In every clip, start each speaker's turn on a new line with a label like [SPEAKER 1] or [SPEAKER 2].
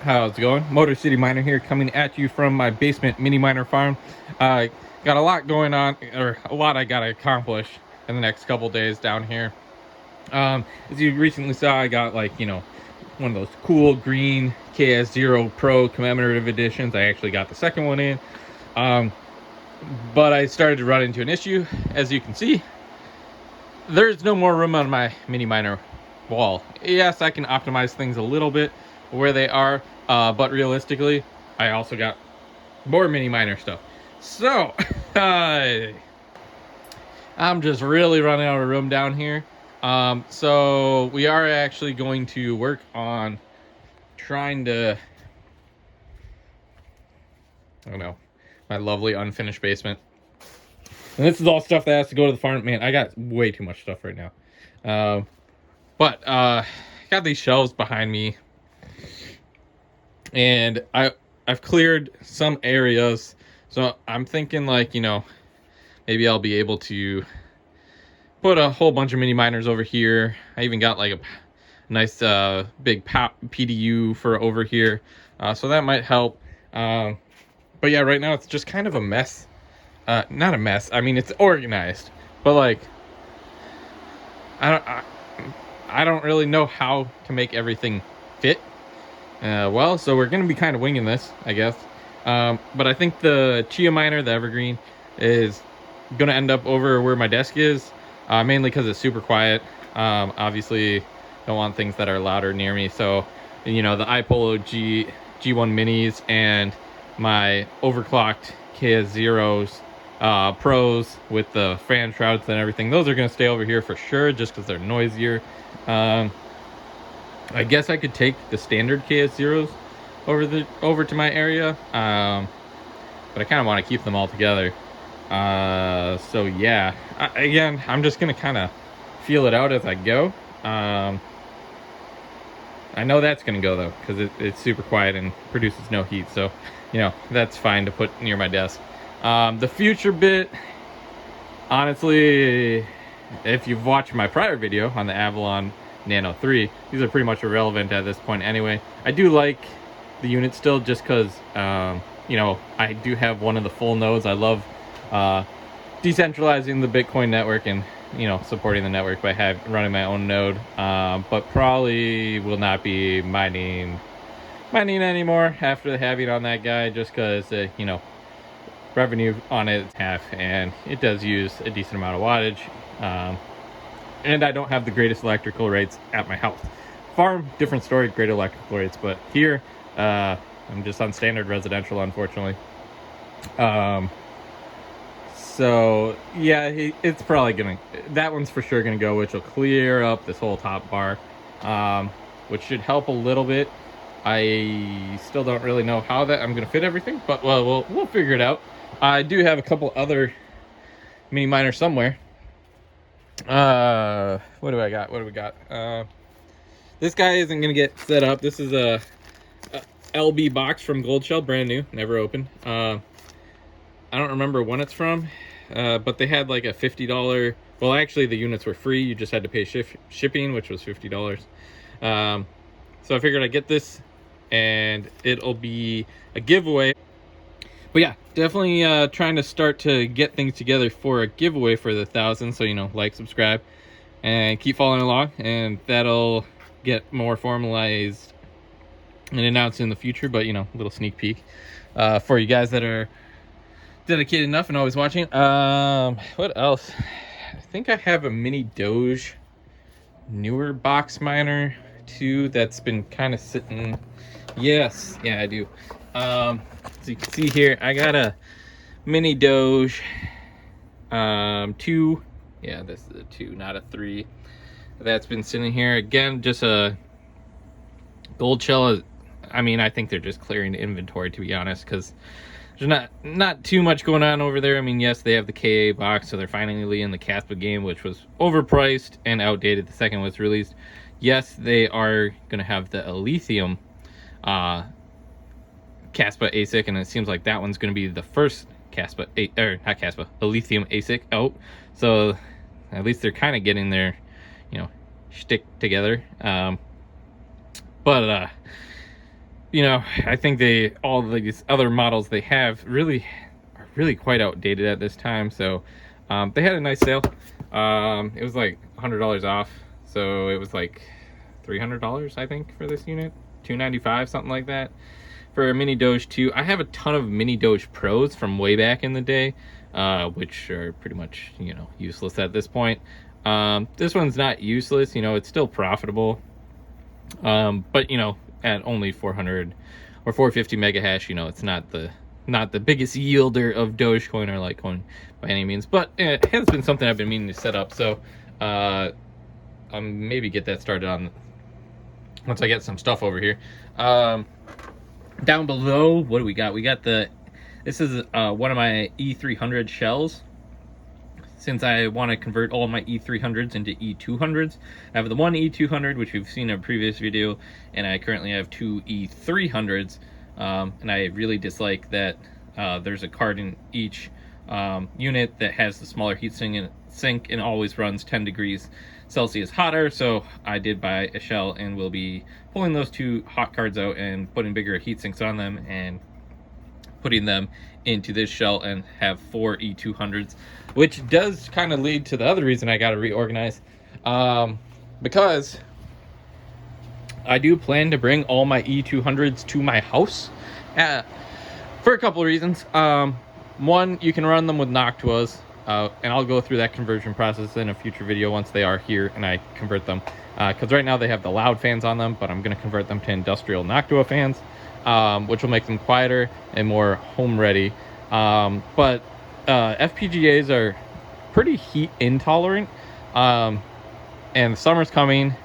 [SPEAKER 1] How's it going? Motor City Miner here, coming at you from my basement mini miner farm. Got a lot going on, or a lot I gotta accomplish in the next couple days down here. As you recently saw, I got one of those cool green KS0 Pro commemorative editions. I actually got the second one in, but I started to run into an issue. As you can see, there's no more room on my mini miner wall. Yes, I can optimize things a little bit where they are, but realistically, I also got more mini miner stuff. So, I'm just really running out of room down here. So we are actually going to work on trying to, I don't know, my lovely unfinished basement. And this is all stuff that has to go to the farm. Man, I got way too much stuff right now. But got these shelves behind me, and I've cleared some areas, so I'm thinking maybe I'll be able to put a whole bunch of mini miners over here. I even got like a nice big PDU for over here, so that might help. But yeah, right now it's just kind of a mess. Not a mess, I mean it's organized, but like I don't really know how to make everything fit. Well, so we're going to be kind of winging this, I guess. But I think the Chia miner, the Evergreen, is going to end up over where my desk is, mainly because it's super quiet. Obviously, don't want things that are louder near me. So, the iPolo G1 Minis and my overclocked KS0s Pros with the fan shrouds and everything, those are going to stay over here for sure, just because they're noisier. I guess I could take the standard KS0s over to my area, but I kind of want to keep them all together. So yeah, again, I'm just gonna kind of feel it out as I go. I know that's gonna go though, because it's super quiet and produces no heat, so that's fine to put near my desk. The future bit, honestly, if you've watched my prior video on the Avalon Nano 3, these are pretty much irrelevant at this point anyway. I do like the unit still, just because I do have one of the full nodes. I love decentralizing the Bitcoin network and supporting the network by running my own node, but probably will not be mining anymore after the halving on that guy, just because revenue on it is half, and it does use a decent amount of wattage. And I don't have the greatest electrical rates at my house. Farm, different story, great electrical rates, but here, I'm just on standard residential, unfortunately. So yeah, it's probably that one's for sure gonna go, which will clear up this whole top bar, which should help a little bit. I still don't really know how that I'm gonna fit everything, but well, we'll figure it out. I do have a couple other mini miners somewhere. What do I got? What do we got? This guy isn't gonna get set up. This is a LB box from Gold Shell, brand new, never opened. I don't remember when it's from, but they had like a $50. Well, actually, the units were free. You just had to pay shipping, which was $50. So I figured I'd get this, and it'll be a giveaway. But yeah, definitely trying to start to get things together for a giveaway for the 1,000. So like, subscribe, and keep following along, and that'll get more formalized and announced in the future. But a little sneak peek for you guys that are dedicated enough and always watching. What else? I think I have a mini Doge newer box miner too that's been kind of sitting. Yes, yeah, I do. So you can see here, I got a mini Doge 2. Yeah, this is a 2, not a 3. That's been sitting here. Again, just a Gold Shell. I mean, I think they're just clearing inventory, to be honest, because there's not too much going on over there. I mean, yes, they have the KA box, so they're finally in the Caspa game, which was overpriced and outdated the second it was released. Yes, they are going to have the Elysium Caspa ASIC, and it seems like that one's going to be the first Elysium ASIC out. So at least they're kind of getting their shtick together. But you know, I think all these other models they have really are really quite outdated at this time. So they had a nice sale. It was like $100 off, so it was like $300 I think for this unit, $295, something like that, for a Mini Doge 2. I have a ton of Mini Doge Pros from way back in the day, which are pretty much, you know, useless at this point. This one's not useless, you know, it's still profitable, but you know, at only 400 or 450 mega hash, you know, it's not the biggest yielder of Dogecoin or Litecoin by any means, but it has been something I've been meaning to set up. So I'll maybe get that started on once I get some stuff over here. Down below, what do we got? We got this is one of my E300 shells. Since I want to convert all of my E300s into E200s, I have the one E200, which we've seen in a previous video, and I currently have two E300s, and I really dislike that there's a card in each unit that has the smaller heatsink and always runs 10 degrees Celsius hotter. So I did buy a shell, and we'll be pulling those two hot cards out and putting bigger heatsinks on them and putting them into this shell, and have 4 E200s, which does kind of lead to the other reason I got to reorganize, because I do plan to bring all my E200s to my house for a couple of reasons. One, you can run them with Noctuas, and I'll go through that conversion process in a future video once they are here and I convert them, because right now they have the loud fans on them, but I'm going to convert them to industrial Noctua fans, which will make them quieter and more home ready. But FPGAs are pretty heat intolerant, and summer's coming.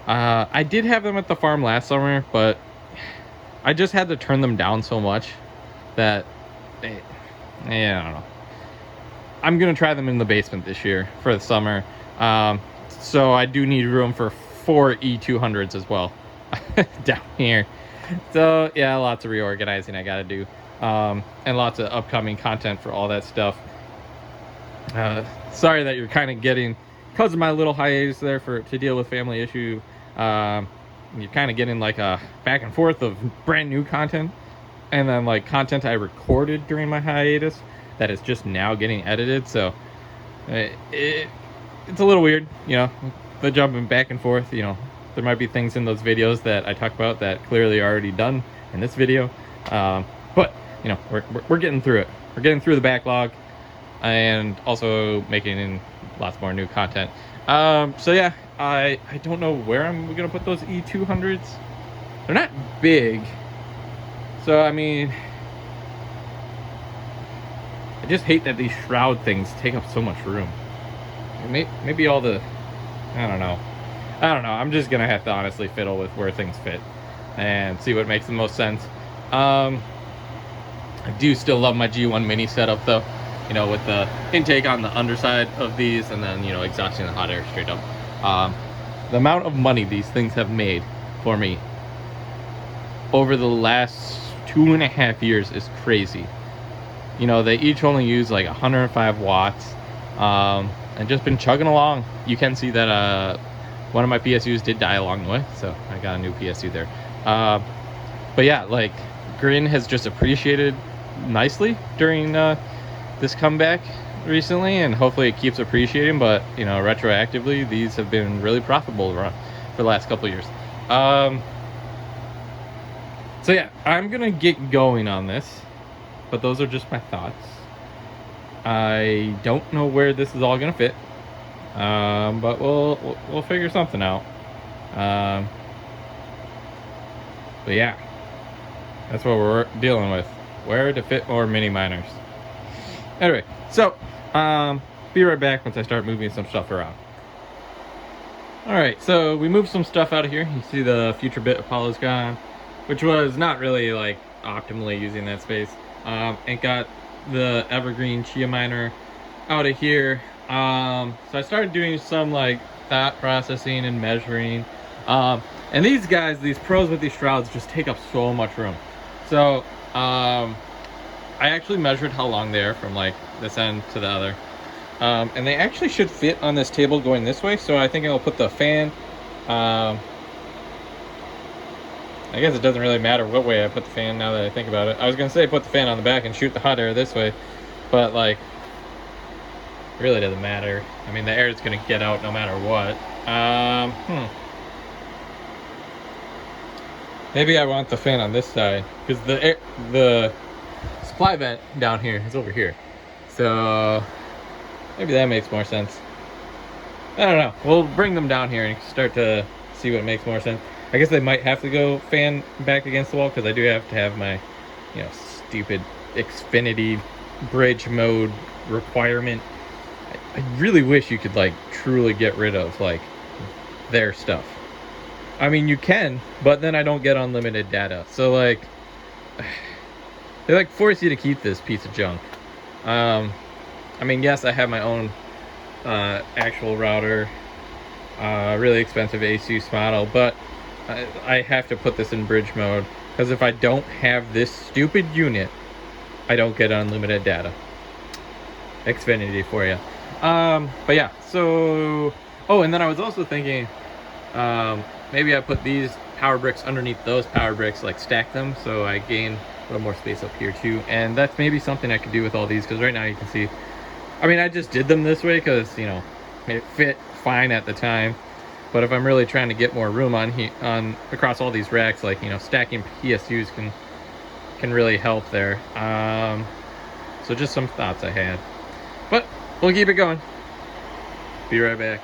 [SPEAKER 1] I did have them at the farm last summer, but I just had to turn them down so much that yeah, I don't know. I'm gonna try them in the basement this year for the summer, so I do need room for 4 E200s as well down here. So yeah, lots of reorganizing I gotta do, and lots of upcoming content for all that stuff. Sorry that you're kind of getting, because of my little hiatus there to deal with family issue, you're kind of getting like a back and forth of brand new content, and then like content I recorded during my hiatus that is just now getting edited. So it's a little weird, you know, the jumping back and forth. You know, there might be things in those videos that I talk about that clearly are already done in this video, but you know, we're getting through it. We're getting through the backlog, and also making lots more new content. So yeah, I don't know where I'm gonna put those E200s. They're not big, so I mean, I just hate that these shroud things take up so much room. Maybe all the, I don't know. I'm just gonna have to honestly fiddle with where things fit and see what makes the most sense. I do still love my G1 Mini setup though, you know, with the intake on the underside of these, and then, you know, exhausting the hot air straight up. The amount of money these things have made for me over the last 2.5 years is crazy. You know, they each only use like 105 watts, and just been chugging along. You can see that one of my PSUs did die along the way, so I got a new PSU there. But yeah, like, Grin has just appreciated nicely during this comeback recently, and hopefully it keeps appreciating. But you know, retroactively, these have been really profitable for the last couple of years. So yeah, I'm gonna get going on this, but those are just my thoughts. I don't know where this is all gonna fit, but we'll figure something out. But yeah, that's what we're dealing with, where to fit more mini miners. Anyway, so be right back once I start moving some stuff around. Alright, so we moved some stuff out of here. You see the future bit Apollo's gone, which was not really like optimally using that space. And got the Evergreen Chia miner out of here. So I started doing some like thought processing and measuring. And these guys, these pros with these shrouds, just take up so much room. So I actually measured how long they are from like this end to the other. And they actually should fit on this table going this way. So I think I'll put the fan I guess it doesn't really matter what way I put the fan now that I think about it. I was gonna say put the fan on the back and shoot the hot air this way, but like, it really doesn't matter. I mean, the air is gonna get out no matter what. Maybe I want the fan on this side because the supply vent down here is over here. So maybe that makes more sense. I don't know. We'll bring them down here and start to see what makes more sense. I guess they might have to go fan back against the wall because I do have to have my, you know, stupid Xfinity bridge mode requirement. I really wish you could like truly get rid of like their stuff. I mean, you can, but then I don't get unlimited data. So like, they like force you to keep this piece of junk. I mean, yes, I have my own actual router, really expensive Asus model, but I have to put this in bridge mode because if I don't have this stupid unit, I don't get unlimited data. Xfinity for you. But yeah, so, oh, and then I was also thinking, maybe I put these power bricks underneath those power bricks, like stack them, so I gain a little more space up here too. And that's maybe something I could do with all these, because right now you can see, I mean, I just did them this way because, you know, it fit fine at the time. But if I'm really trying to get more room on across all these racks, like, you know, stacking PSUs can really help there. So just some thoughts I had. But we'll keep it going. Be right back.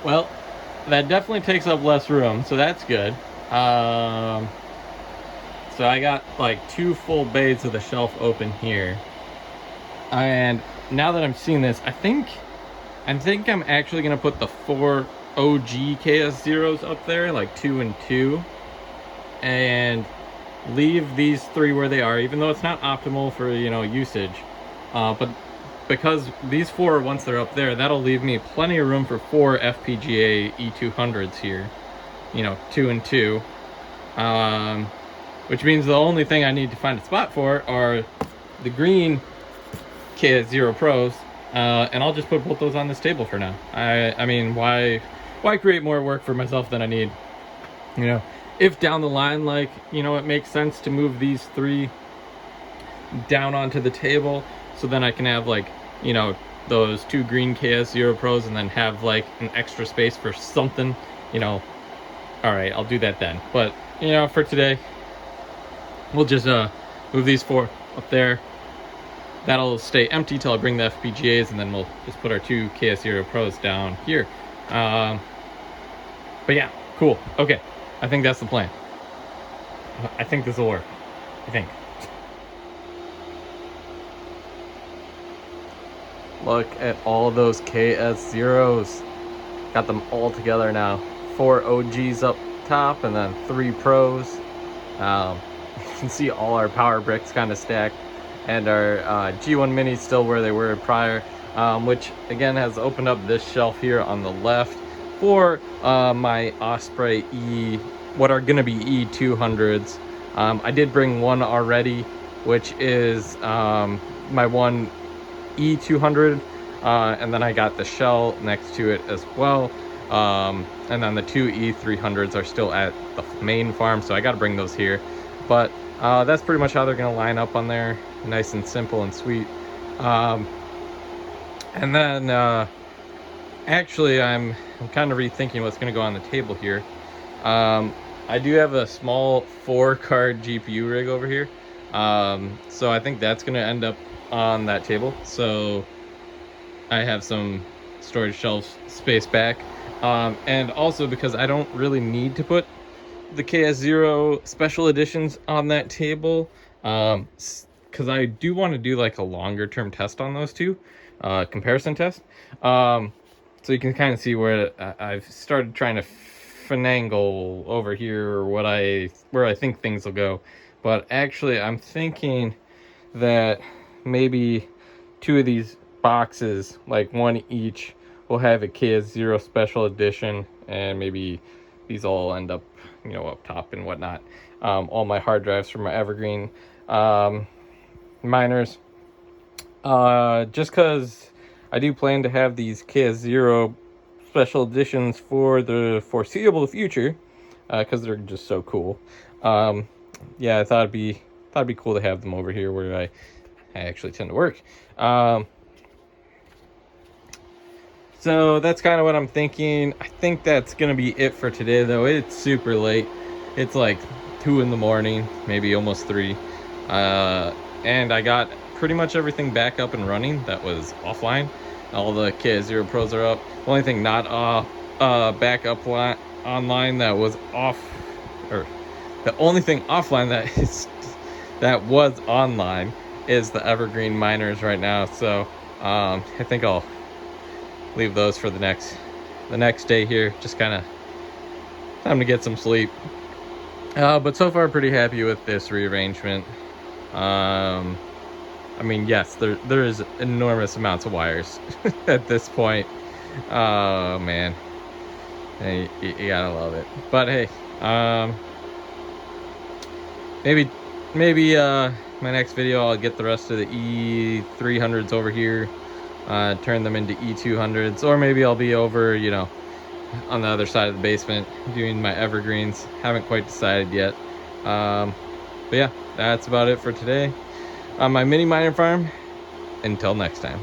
[SPEAKER 1] Well, that definitely takes up less room, so that's good. So I got like 2 full bays of the shelf open here. And now that I'm seeing this, I think I'm actually gonna put the 4 OG KS0s up there, like 2 and 2, and leave these 3 where they are, even though it's not optimal for, you know, usage. But because these 4, once they're up there, that'll leave me plenty of room for 4 FPGA E200s here, you know, 2 and 2. Which means the only thing I need to find a spot for are the green KS0 Pros, and I'll just put both those on this table for now. I mean, why create more work for myself than I need? You know, if down the line, like, you know, it makes sense to move these 3 down onto the table, so then I can have, like, you know, those 2 green KS0 Pros and then have like an extra space for something, you know, all right, I'll do that then. But, you know, for today, we'll just move these 4 up there. That'll stay empty till I bring the FPGAs, and then we'll just put our 2 KS0 Pros down here. But yeah, cool. Okay, I think that's the plan. I think this will work. I think. Look at all those KS0s. Got them all together now. 4 OGs up top and then 3 Pros. You can see all our power bricks kind of stacked, and our G1 Minis still where they were prior, which again has opened up this shelf here on the left for my Osprey what are gonna be E200s. I did bring one already, which is my one E200, and then I got the shell next to it as well, and then the 2 E300s are still at the main farm, so I got to bring those here. But that's pretty much how they're going to line up on there, nice and simple and sweet. And then actually I'm kind of rethinking what's going to go on the table here. I do have a small 4-card GPU rig over here, so I think that's going to end up on that table, so I have some storage shelf space back, and also because I don't really need to put the KS0 special editions on that table, because I do want to do like a longer term test on those 2, comparison test, so you can kind of see where I've started trying to finagle over here where I think things will go. But actually I'm thinking that maybe 2 of these boxes, like 1 each, will have a KS0 special edition, and maybe these all end up, you know, up top and whatnot. All my hard drives from my Evergreen miners, just because I do plan to have these KS0 special editions for the foreseeable future. because they're just so cool. Yeah, I thought it'd be cool to have them over here where I actually tend to work. So that's kind of what I'm thinking. I think that's gonna be it for today, though. It's super late. It's like 2 in the morning, maybe almost 3. And I got pretty much everything back up and running that was offline. All the KI0 Pros are up. The only thing not back up online that was off, or the only thing offline that was online is the Evergreen miners right now. So I think I'll leave those for the next day here. Just kind of time to get some sleep. But so far pretty happy with this rearrangement. I mean, yes, there is enormous amounts of wires at this point. Oh man, hey, you gotta love it. But hey, maybe my next video I'll get the rest of the E300s over here, turn them into E200s, or maybe I'll be over, you know, on the other side of the basement doing my evergreens. Haven't quite decided yet. But yeah, that's about it for today on my mini miner farm. Until next time.